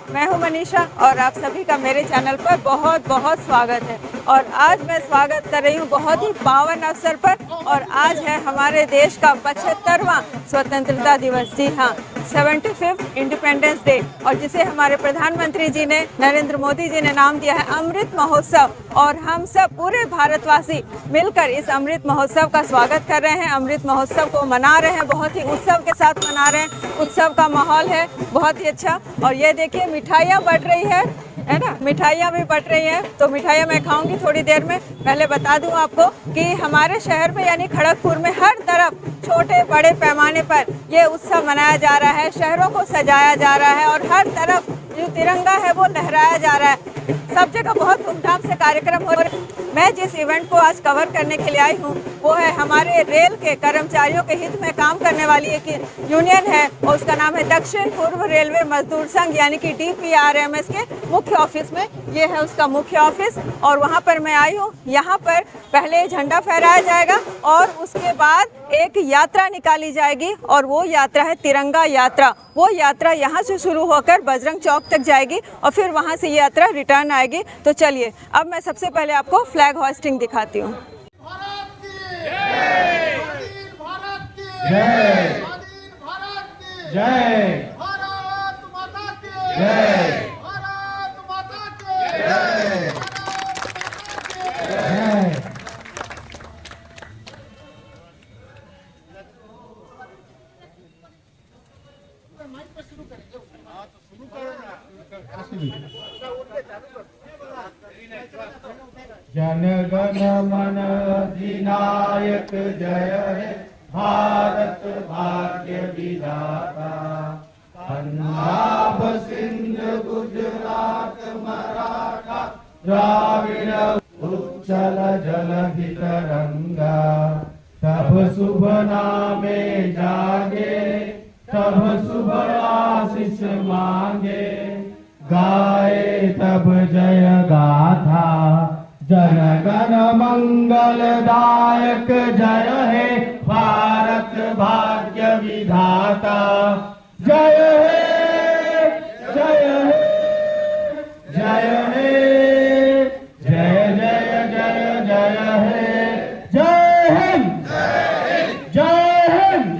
मैं हूं मनीषा और आप सभी का मेरे चैनल पर बहुत बहुत स्वागत है। और आज मैं स्वागत कर रही हूं बहुत ही पावन अवसर पर, और आज है हमारे देश का 75वां स्वतंत्रता दिवस। जी हाँ, 75th इंडिपेंडेंस डे, और जिसे हमारे प्रधानमंत्री जी ने, नरेंद्र मोदी जी ने नाम दिया है अमृत महोत्सव। और हम सब पूरे भारतवासी मिलकर इस अमृत महोत्सव का स्वागत कर रहे हैं, अमृत महोत्सव को मना रहे हैं, बहुत ही उत्सव के साथ मना रहे हैं। उत्सव का माहौल है बहुत ही अच्छा। और ये देखिए मिठाइयाँ बट रही है ना, मिठाइयाँ भी बट रही हैं। तो मिठाइयाँ मैं खाऊंगी थोड़ी देर में। पहले बता दूं आपको कि हमारे शहर में यानी खड़गपुर में हर तरफ छोटे बड़े पैमाने पर ये उत्सव मनाया जा रहा है, शहरों को सजाया जा रहा है और हर तरफ जो तिरंगा है वो लहराया जा रहा है। सब जगह बहुत धूमधाम से कार्यक्रम हो रहे हैं। मैं जिस इवेंट को आज कवर करने के लिए आई हूँ वो है हमारे रेल के कर्मचारियों के हित में काम करने वाली एक यूनियन है, और उसका नाम है दक्षिण पूर्व रेलवे मजदूर संघ यानी कि DPRMS के मुख्य ऑफिस में। ये है उसका मुख्य ऑफिस और वहाँ पर मैं आई हूँ। यहाँ पर पहले झंडा फहराया जाएगा और उसके बाद एक यात्रा निकाली जाएगी, और वो यात्रा है तिरंगा यात्रा। वो यात्रा यहाँ से शुरू होकर बजरंग चौक तक जाएगी और फिर वहाँ से ये यात्रा रिटर्न आएगी। तो चलिए अब मैं सबसे पहले आपको फ्लैग होस्टिंग दिखाती हूँ। जन गण मन अधिनायक जय हे भारत भाग्य विधाता। पंजाब सिंध गुजरात मराठा द्राविड़ उच्चल जलधि तरंगा। तब शुभ नामे जागे तब शुभ आशीष मांगे। गाए तब जय गाथा जन गण मंगलदायक जय हे भारत भाग्य विधाता। जय हे जय हे जय हे जय जय जय जय हे जय हिंद जय हिंद।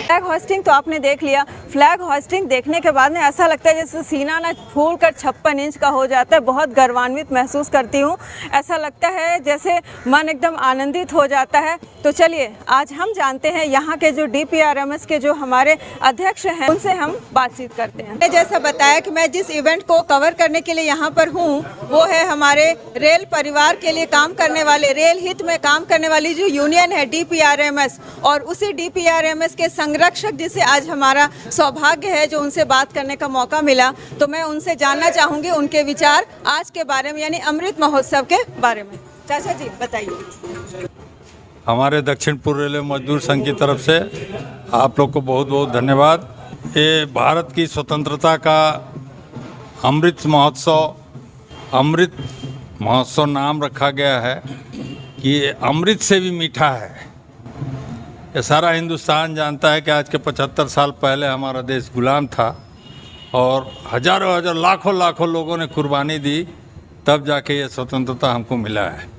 फ्लैग होस्टिंग तो आपने देख लिया। फ्लैग होस्टिंग देखने के बाद में ऐसा लगता है जैसे सीना ना फूल कर 56 इंच का हो जाता है। बहुत गर्वान्वित महसूस करती हूँ, ऐसा लगता है जैसे मन एकदम आनंदित हो जाता है। तो चलिए आज हम जानते हैं यहाँ के जो DPRMS के जो हमारे अध्यक्ष हैं उनसे हम बातचीत करते हैं। जैसा बताया कि मैं जिस इवेंट को कवर करने के लिए यहाँ पर हूँ वो है हमारे रेल परिवार के लिए काम करने वाले, रेल हित में काम करने वाली जो यूनियन है DPRMS, और उसी DPRMS के संरक्षक जिसे आज हमारा सौभाग्य है जो उनसे बात करने का मौका मिला। तो मैं उनसे जानना चाहूँगी उनके विचार आज के बारे में यानी अमृत महोत्सव के बारे में। चाचा जी बताइए। हमारे दक्षिण पूर्व रेलवे मजदूर संघ की तरफ से आप लोग को बहुत बहुत धन्यवाद। ये भारत की स्वतंत्रता का अमृत महोत्सव नाम रखा गया है कि ये अमृत से भी मीठा है। ये सारा हिंदुस्तान जानता है कि आज के 75 साल पहले हमारा देश गुलाम था और हजारों हजार लाखों लाखों लोगों ने कुर्बानी दी, तब जाके ये स्वतंत्रता हमको मिला है।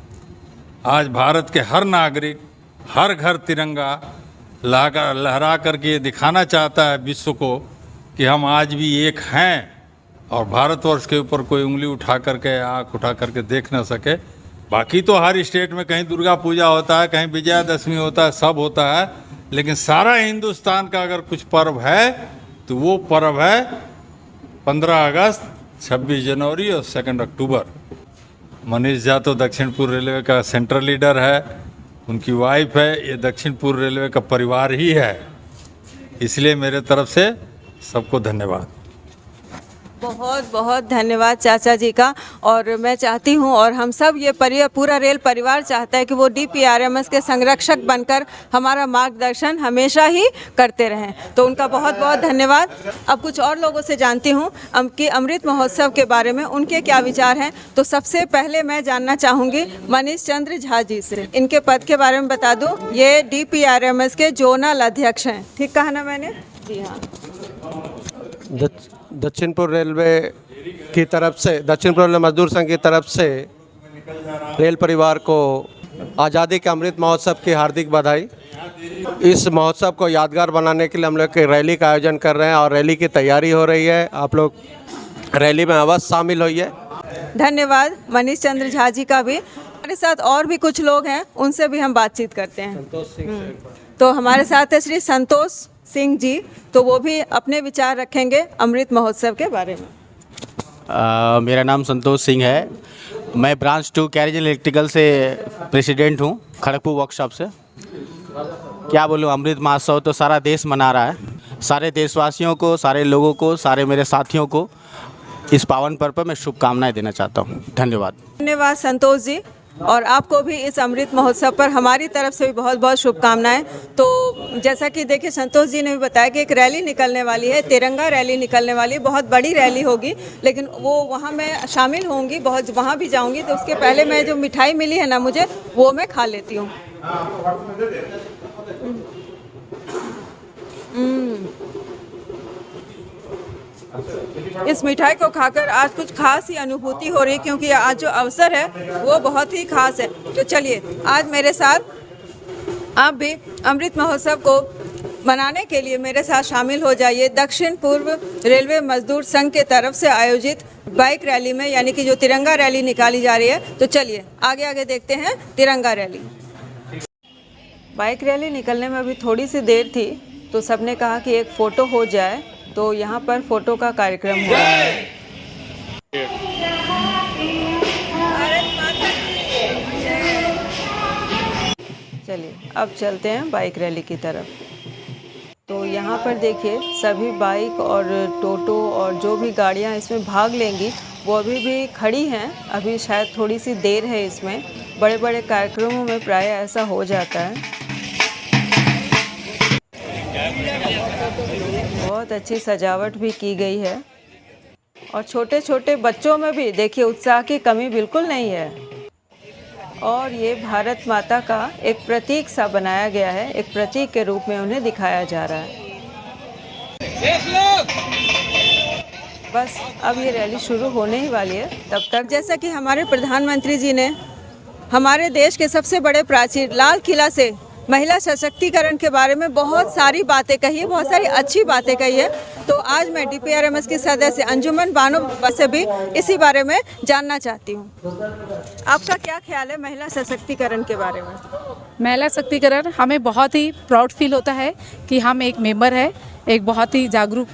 आज भारत के हर नागरिक हर घर तिरंगा लहरा करके ये दिखाना चाहता है विश्व को कि हम आज भी एक हैं, और भारतवर्ष के ऊपर कोई उंगली उठा करके आँख उठा करके देख ना सके। बाकी तो हर स्टेट में कहीं दुर्गा पूजा होता है, कहीं विजयादशमी होता है, सब होता है, लेकिन सारा हिंदुस्तान का अगर कुछ पर्व है तो वो पर्व है 15 अगस्त, 26 जनवरी और 2 अक्टूबर। मनीष झा तो दक्षिण पूर्व रेलवे का सेंट्रल लीडर है, उनकी वाइफ है, ये दक्षिण पूर्व रेलवे का परिवार ही है। इसलिए मेरे तरफ से सबको धन्यवाद। बहुत बहुत धन्यवाद चाचा जी का। और मैं चाहती हूँ और हम सब ये पूरा रेल परिवार चाहता है कि वो DPRMS के संरक्षक बनकर हमारा मार्गदर्शन हमेशा ही करते रहें। तो उनका बहुत बहुत धन्यवाद। अब कुछ और लोगों से जानती हूँ कि अमृत महोत्सव के बारे में उनके क्या विचार हैं। तो सबसे पहले मैं जानना चाहूँगी मनीष चंद्र झा जी से। इनके पद के बारे में बता दूँ, ये DPRMS के जोनल अध्यक्ष हैं। ठीक कहा ना मैंने? जी हाँ। दक्षिण पूर्व रेलवे की तरफ से, दक्षिण पूर्व रेलवे मजदूर संघ की तरफ से रेल परिवार को आज़ादी के अमृत महोत्सव की हार्दिक बधाई। इस महोत्सव को यादगार बनाने के लिए हम लोग रैली का आयोजन कर रहे हैं और रैली की तैयारी हो रही है। आप लोग रैली में अवश्य शामिल होइए। धन्यवाद मनीष चंद्र झा जी का भी। हमारे साथ और भी कुछ लोग हैं, उनसे भी हम बातचीत करते हैं। तो हमारे साथ है श्री संतोष सिंह जी, तो वो भी अपने विचार रखेंगे अमृत महोत्सव के बारे में। मेरा नाम संतोष सिंह है। मैं ब्रांच 2 कैरिज इलेक्ट्रिकल से प्रेसिडेंट हूँ, खड़गपुर वर्कशॉप से। क्या बोलूँ, अमृत महोत्सव तो सारा देश मना रहा है। सारे देशवासियों को, सारे लोगों को, सारे मेरे साथियों को इस पावन पर्व पर मैं शुभकामनाएं देना चाहता हूँ। धन्यवाद। धन्यवाद संतोष जी, और आपको भी इस अमृत महोत्सव पर हमारी तरफ से भी बहुत बहुत शुभकामनाएं। तो जैसा कि देखिए संतोष जी ने भी बताया कि एक रैली निकलने वाली है, तिरंगा रैली निकलने वाली है, बहुत बड़ी रैली होगी, लेकिन वो वहाँ मैं शामिल होंगी, बहुत वहाँ भी जाऊँगी। तो उसके पहले मैं जो मिठाई मिली है ना मुझे, वो मैं खा लेती हूँ। इस मिठाई को खाकर आज कुछ खास ही अनुभूति हो रही, क्योंकि आज जो अवसर है वो बहुत ही खास है। तो चलिए आज मेरे साथ आप भी अमृत महोत्सव को मनाने के लिए मेरे साथ शामिल हो जाइए। दक्षिण पूर्व रेलवे मजदूर संघ के तरफ से आयोजित बाइक रैली में, यानी कि जो तिरंगा रैली निकाली जा रही है। तो चलिए आगे आगे देखते हैं तिरंगा रैली। बाइक रैली निकलने में अभी थोड़ी सी देर थी, तो सबने कहा कि एक फ़ोटो हो जाए, तो यहाँ पर फ़ोटो का कार्यक्रम हो रहा है। चलिए अब चलते हैं बाइक रैली की तरफ। तो यहाँ पर देखिए सभी बाइक और टोटो और जो भी गाड़ियाँ इसमें भाग लेंगी वो अभी भी खड़ी हैं। अभी शायद थोड़ी सी देर है इसमें। बड़े बड़े कार्यक्रमों में प्राय ऐसा हो जाता है। बहुत अच्छी सजावट भी की गई है और छोटे छोटे बच्चों में भी देखिए उत्साह की कमी बिल्कुल नहीं है। और ये भारत माता का एक प्रतीक सा बनाया गया है, एक प्रतीक के रूप में उन्हें दिखाया जा रहा है। बस अब ये रैली शुरू होने ही वाली है। तब तक जैसा कि हमारे प्रधानमंत्री जी ने हमारे देश के सबसे बड़े प्राचीर लाल किला से महिला सशक्तिकरण के बारे में बहुत सारी बातें कही है, बहुत सारी अच्छी बातें कही है। तो आज मैं DPRMS की सदस्य अंजुमन बानो से भी इसी बारे में जानना चाहती हूँ। आपका क्या ख्याल है महिला सशक्तिकरण के बारे में? महिला सशक्तिकरण हमें बहुत ही प्राउड फील होता है कि हम एक मेंबर है एक बहुत ही जागरूक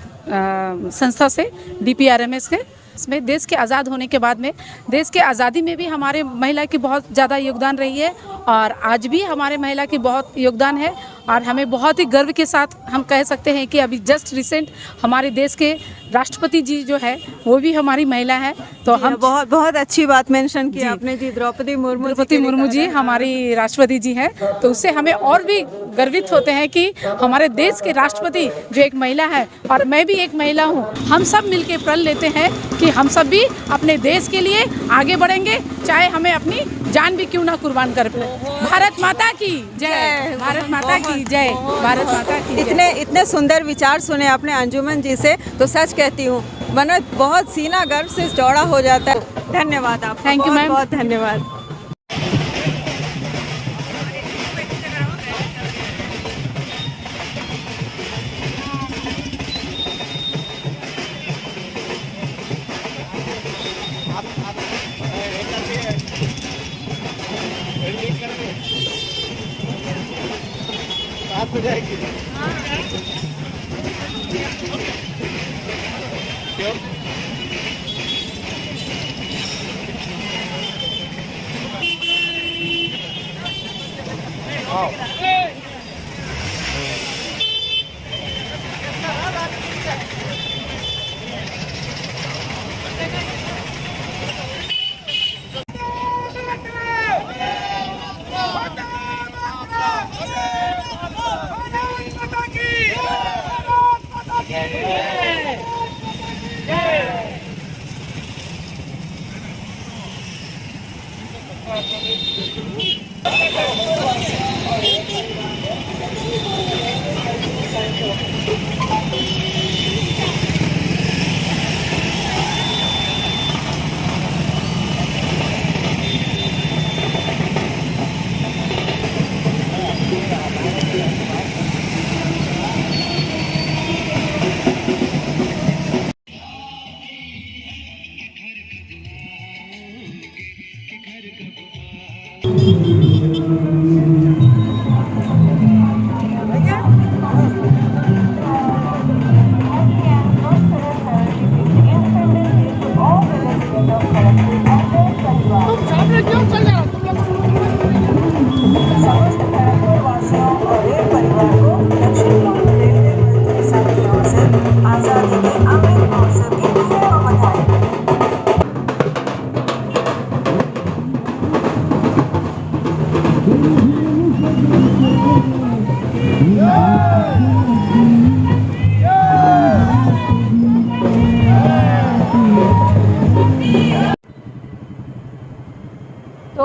संस्था से DPRMS के। इसमें देश के आज़ाद होने के बाद में देश के आज़ादी में भी हमारे महिला की बहुत ज़्यादा योगदान रही है और आज भी हमारे महिला की बहुत योगदान है। और हमें बहुत ही गर्व के साथ हम कह सकते हैं कि अभी जस्ट रिसेंट हमारे देश के राष्ट्रपति जी जो है वो भी हमारी महिला है। तो हम बहुत बहुत अच्छी बात मेंशन की आपने जी। द्रौपदी मुर्मू जी हमारी राष्ट्रपति जी हैं। तो उससे हमें और भी गर्वित होते हैं कि हमारे देश के राष्ट्रपति जो एक महिला है और मैं भी एक महिला हूँ। हम सब मिलके प्रण लेते हैं कि हम सब भी अपने देश के लिए आगे बढ़ेंगे, चाहे हमें अपनी जान भी क्यों ना कुर्बान कर पाए। भारत माता की जय, भारत माता की जय, भारत माता की जय। इतने सुंदर विचार सुने आपने अंजुमन जी से, तो सच कहती हूँ मन बहुत सीना गर्व से चौड़ा हो जाता है। धन्यवाद आप। Thank you ma'am. बहुत धन्यवाद। हो जाएगी। तो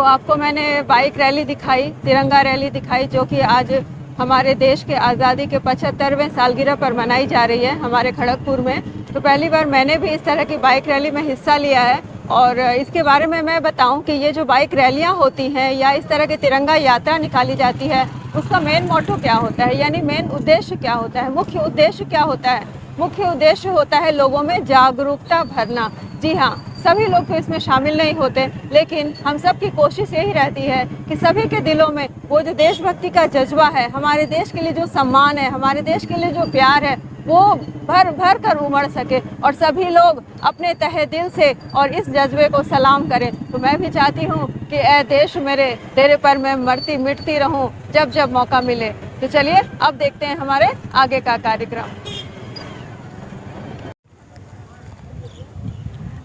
आपको मैंने बाइक रैली दिखाई, तिरंगा रैली दिखाई, जो कि आज हमारे देश के आज़ादी के 75वें सालगिरह पर मनाई जा रही है हमारे खड़गपुर में। तो पहली बार मैंने भी इस तरह की बाइक रैली में हिस्सा लिया है। और इसके बारे में मैं बताऊं कि ये जो बाइक रैलियां होती हैं या इस तरह की तिरंगा यात्रा निकाली जाती है, उसका मेन मोटो क्या होता है, यानी मेन उद्देश्य क्या होता है, मुख्य उद्देश्य क्या होता है। मुख्य उद्देश्य होता है लोगों में जागरूकता भरना। जी हाँ, सभी लोग तो इसमें शामिल नहीं होते, लेकिन हम सब की कोशिश यही रहती है कि सभी के दिलों में वो जो देशभक्ति का जज्बा है, हमारे देश के लिए जो सम्मान है, हमारे देश के लिए जो प्यार है, वो भर भर कर उमड़ सके और सभी लोग अपने तहे दिल से और इस जज्बे को सलाम करें। तो मैं भी चाहती हूँ कि ऐ देश मेरे, तेरे पर मैं मरती मिटती रहूँ जब जब मौका मिले। तो चलिए अब देखते हैं हमारे आगे का कार्यक्रम।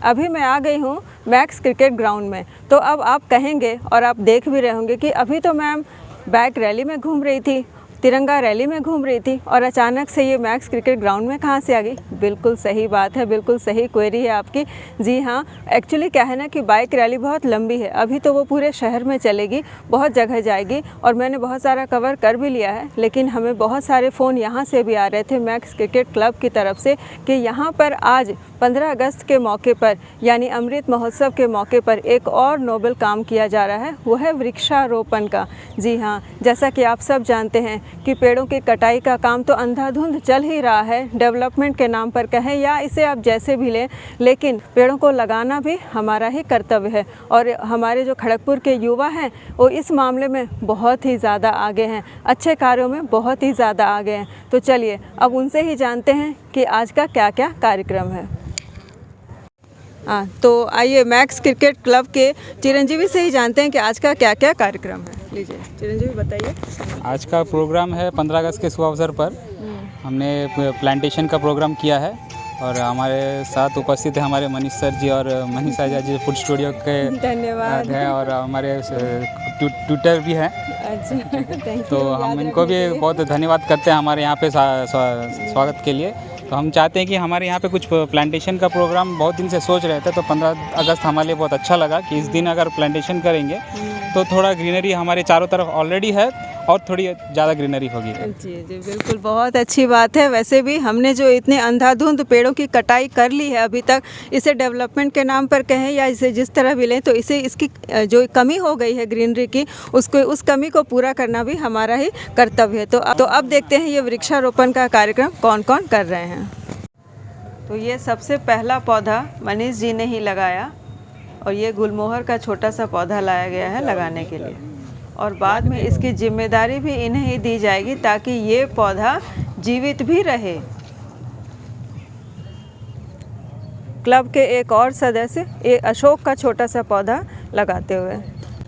अभी मैं आ गई हूँ मैक्स क्रिकेट ग्राउंड में। तो अब आप कहेंगे और आप देख भी रहे होंगे कि अभी तो मैम बाइक रैली में घूम रही थी, तिरंगा रैली में घूम रही थी और अचानक से ये मैक्स क्रिकेट ग्राउंड में कहाँ से आ गई। बिल्कुल सही बात है, बिल्कुल सही क्वेरी है आपकी। जी हाँ, एक्चुअली क्या है ना कि बाइक रैली बहुत लंबी है, अभी तो वो पूरे शहर में चलेगी, बहुत जगह जाएगी और मैंने बहुत सारा कवर कर भी लिया है। लेकिन हमें बहुत सारे फ़ोन यहाँ से भी आ रहे थे मैक्स क्रिकेट क्लब की तरफ से कि यहाँ पर आज 15 अगस्त के मौके पर यानी अमृत महोत्सव के मौके पर एक और नोबल काम किया जा रहा है, वो है वृक्षारोपण का। जी हाँ, जैसा कि आप सब जानते हैं कि पेड़ों की कटाई का काम तो अंधाधुंध चल ही रहा है, डेवलपमेंट के नाम पर कहें या इसे आप जैसे भी लें, लेकिन पेड़ों को लगाना भी हमारा ही कर्तव्य है। और हमारे जो खड़गपुर के युवा हैं वो इस मामले में बहुत ही ज़्यादा आगे हैं, अच्छे कार्यों में बहुत ही ज़्यादा आगे हैं। तो चलिए अब उनसे ही जानते हैं कि आज का क्या क्या कार्यक्रम है। हाँ, तो आइए मैक्स क्रिकेट क्लब के चिरंजीवी से ही जानते हैं कि आज का क्या क्या कार्यक्रम है। लीजिए चिरंजीवी बताइए। आज का प्रोग्राम है 15 अगस्त के शुभ अवसर पर हमने प्लांटेशन का प्रोग्राम किया है और हमारे साथ उपस्थित है हमारे मनीष सर जी और मनीषा जी फूड स्टूडियो के धन्यवाद हैं और हमारे ट्विटर भी हैं। अच्छा, तो हम इनको भी बहुत धन्यवाद करते हैं हमारे यहाँ पे स्वागत के लिए। तो हम चाहते हैं कि हमारे यहाँ पे कुछ प्लांटेशन का प्रोग्राम बहुत दिन से सोच रहे थे, तो 15 अगस्त हमारे लिए बहुत अच्छा लगा कि इस दिन अगर प्लांटेशन करेंगे तो थोड़ा ग्रीनरी हमारे चारों तरफ ऑलरेडी है और थोड़ी ज़्यादा ग्रीनरी होगी। जी जी बिल्कुल, बहुत अच्छी बात है। वैसे भी हमने जो इतने अंधाधुंध पेड़ों की कटाई कर ली है अभी तक, इसे डेवलपमेंट के नाम पर कहें या इसे जिस तरह भी लें, तो इसे इसकी जो कमी हो गई है ग्रीनरी की, उस कमी को पूरा करना भी हमारा ही कर्तव्य है। तो अब देखते हैं ये वृक्षारोपण का कार्यक्रम कौन कौन कर रहे हैं। तो ये सबसे पहला पौधा मनीष जी ने ही लगाया और ये गुलमोहर का छोटा सा पौधा लाया गया है लगाने के लिए, और बाद में इसकी जिम्मेदारी भी इन्हें ही दी जाएगी ताकि ये पौधा जीवित भी रहे। क्लब के एक और सदस्य एक अशोक का छोटा सा पौधा लगाते हुए,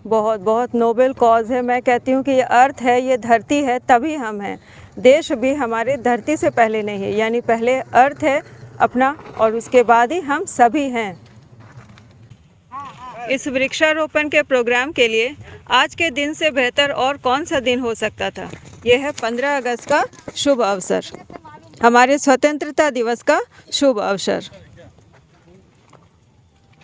बहुत बहुत नोबेल कॉज है। मैं कहती हूँ कि ये अर्थ है, ये धरती है, तभी हम हैं। देश भी हमारे धरती से पहले नहीं है, यानी पहले अर्थ है अपना और उसके बाद ही हम सभी हैं। इस वृक्षारोपण के प्रोग्राम के लिए आज के दिन से बेहतर और कौन सा दिन हो सकता था। यह है 15 अगस्त का शुभ अवसर, हमारे स्वतंत्रता दिवस का शुभ अवसर।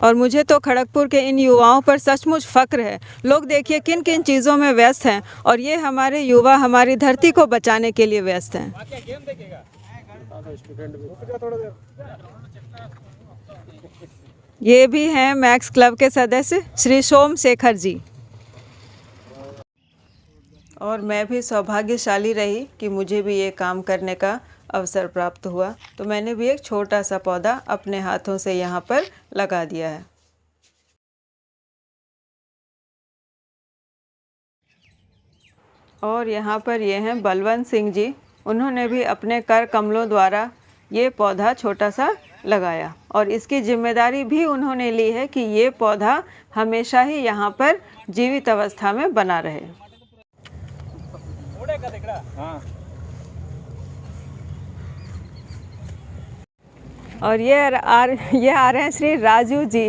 और मुझे तो खड़गपुर के इन युवाओं पर सचमुच फ़ख्र है। लोग देखिए किन किन चीज़ों में व्यस्त हैं और ये हमारे युवा हमारी धरती को बचाने के लिए व्यस्त हैं। ये भी हैं मैक्स क्लब के सदस्य श्री सोम शेखर जी। और मैं भी सौभाग्यशाली रही कि मुझे भी ये काम करने का अवसर प्राप्त हुआ, तो मैंने भी एक छोटा सा पौधा अपने हाथों से यहाँ पर लगा दिया है। और यहाँ पर ये हैं बलवंत सिंह जी, उन्होंने भी अपने कर कमलों द्वारा ये पौधा छोटा सा लगाया और इसकी जिम्मेदारी भी उन्होंने ली है कि ये पौधा हमेशा ही यहाँ पर जीवित अवस्था में बना रहे। और ये आ रहे हैं श्री राजू जी।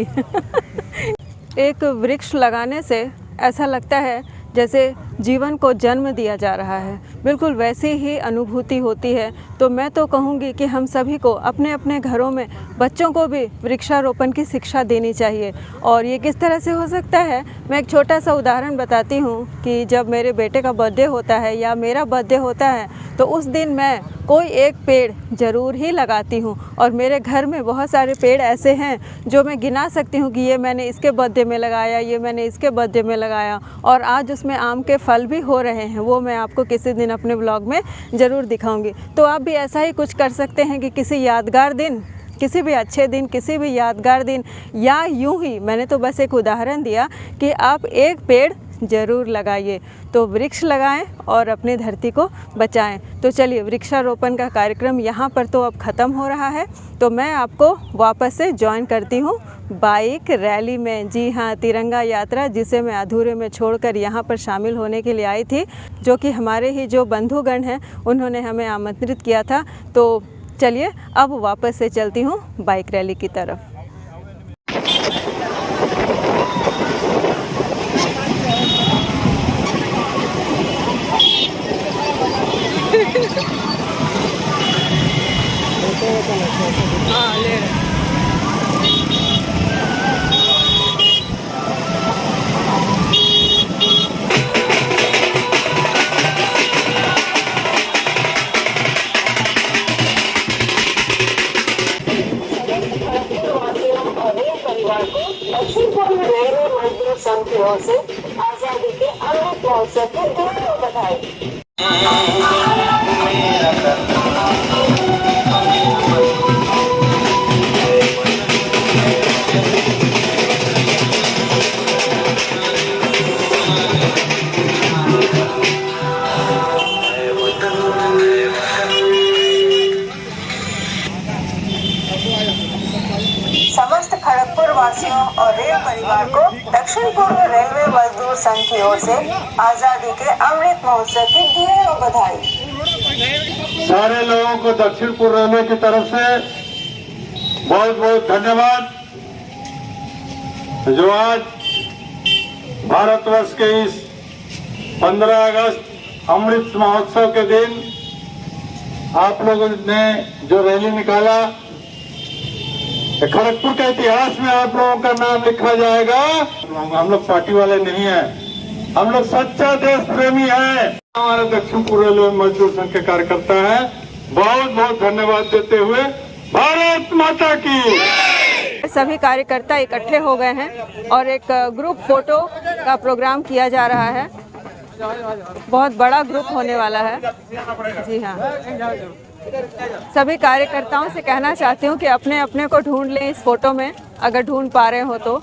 एक वृक्ष लगाने से ऐसा लगता है जैसे जीवन को जन्म दिया जा रहा है, बिल्कुल वैसी ही अनुभूति होती है। तो मैं तो कहूँगी कि हम सभी को अपने अपने घरों में बच्चों को भी वृक्षारोपण की शिक्षा देनी चाहिए। और ये किस तरह से हो सकता है, मैं एक छोटा सा उदाहरण बताती हूँ कि जब मेरे बेटे का बर्थडे होता है या मेरा बर्थडे होता है तो उस दिन मैं कोई एक पेड़ ज़रूर ही लगाती हूँ। और मेरे घर में बहुत सारे पेड़ ऐसे हैं जो मैं गिना सकती हूँ कि ये मैंने इसके बर्थडे में लगाया, ये मैंने इसके बर्थडे में लगाया। और आज उसमें आम के फल भी हो रहे हैं, वो मैं आपको किसी दिन अपने ब्लॉग में ज़रूर दिखाऊंगी। तो आप भी ऐसा ही कुछ कर सकते हैं कि किसी यादगार दिन, किसी भी अच्छे दिन, किसी भी यादगार दिन, या यूं ही मैंने तो बस एक उदाहरण दिया कि आप एक पेड़ ज़रूर लगाइए। तो वृक्ष लगाएं और अपनी धरती को बचाएं। तो चलिए, वृक्षारोपण का कार्यक्रम यहाँ पर तो अब ख़त्म हो रहा है, तो मैं आपको वापस से ज्वाइन करती हूँ बाइक रैली में। जी हाँ, तिरंगा यात्रा, जिसे मैं अधूरे में छोड़कर यहाँ पर शामिल होने के लिए आई थी, जो कि हमारे ही जो बंधुगण हैं उन्होंने हमें आमंत्रित किया था। तो चलिए अब वापस से चलती हूँ बाइक रैली की तरफ। दक्षिण पूर्व रेलवे मजदूर संघ की ओर से आजादी के अमृत महोत्सव की ढेरों बधाई। समस्त खड़गपुर वासियों और रेल परिवार को दक्षिण पूर्व रेलवे मजदूर संघ की ओर से आजादी के अमृत महोत्सव की ढेरों बधाई। सारे लोगों को दक्षिण पूर्व रेलवे की तरफ से बहुत बहुत धन्यवाद, जो आज भारतवर्ष के इस 15 अगस्त अमृत महोत्सव के दिन आप लोगों ने जो रैली निकाला, खड़गपुर के इतिहास में आप लोगों का नाम लिखा जाएगा। हम लोग पार्टी वाले नहीं हैं, हम लोग सच्चा देश प्रेमी हैं। हमारे दक्षिण पूर्व रेलवे मजदूर संघ के कार्यकर्ता हैं। बहुत बहुत धन्यवाद देते हुए भारत माता की। सभी कार्यकर्ता इकट्ठे हो गए हैं और एक ग्रुप फोटो का प्रोग्राम किया जा रहा है। बहुत बड़ा ग्रुप होने वाला है। जी हाँ, सभी कार्यकर्ताओं से कहना चाहती हूँ कि अपने अपने को ढूंढ लें इस फोटो में, अगर ढूंढ पा रहे हो तो।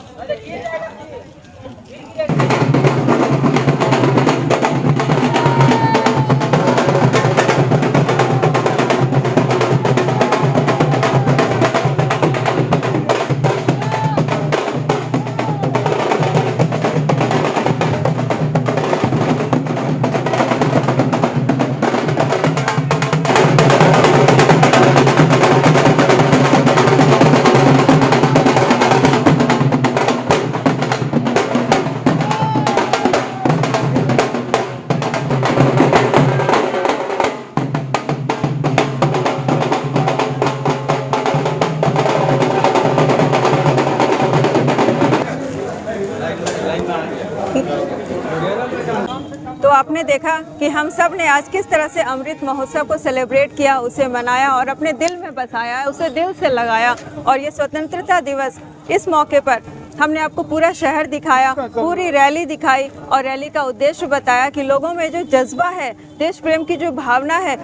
तो आपने देखा कि हम सब ने आज किस तरह से अमृत महोत्सव को सेलिब्रेट किया, उसे मनाया और अपने दिल में बसाया, उसे दिल से लगाया। और ये स्वतंत्रता दिवस, इस मौके पर हमने आपको पूरा शहर दिखाया, पूरी रैली दिखाई और रैली का उद्देश्य बताया कि लोगों में जो जज्बा है, देश प्रेम की जो भावना है,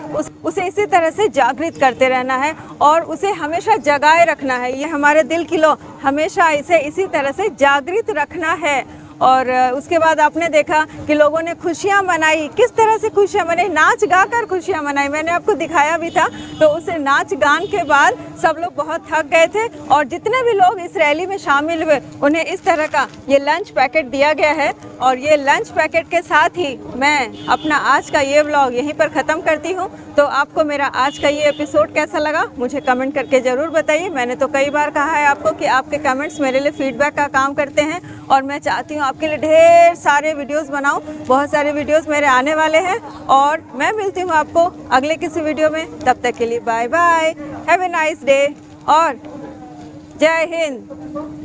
उसे इसी तरह से जागृत करते रहना है और उसे हमेशा जगाए रखना है। ये हमारे दिल की लो, हमेशा इसे इसी तरह से जागृत रखना है। और उसके बाद आपने देखा कि लोगों ने खुशियाँ मनाई, किस तरह से खुशियाँ मनाई, नाच गा कर खुशियाँ मनाई। मैंने आपको दिखाया भी था। तो उस नाच गान के बाद सब लोग बहुत थक गए थे और जितने भी लोग इस रैली में शामिल हुए उन्हें इस तरह का ये लंच पैकेट दिया गया है। और ये लंच पैकेट के साथ ही मैं अपना आज का ये व्लॉग यहीं पर ख़त्म करती हूँ। तो आपको मेरा आज का ये एपिसोड कैसा लगा मुझे कमेंट करके ज़रूर बताइए। मैंने तो कई बार कहा है आपको कि आपके कमेंट्स मेरे लिए फीडबैक का काम करते हैं और मैं चाहती हूँ आपके लिए ढेर सारे वीडियोस बनाऊं। बहुत सारे वीडियोस मेरे आने वाले हैं और मैं मिलती हूँ आपको अगले किसी वीडियो में। तब तक के लिए bye bye, have a nice day और जय हिंद।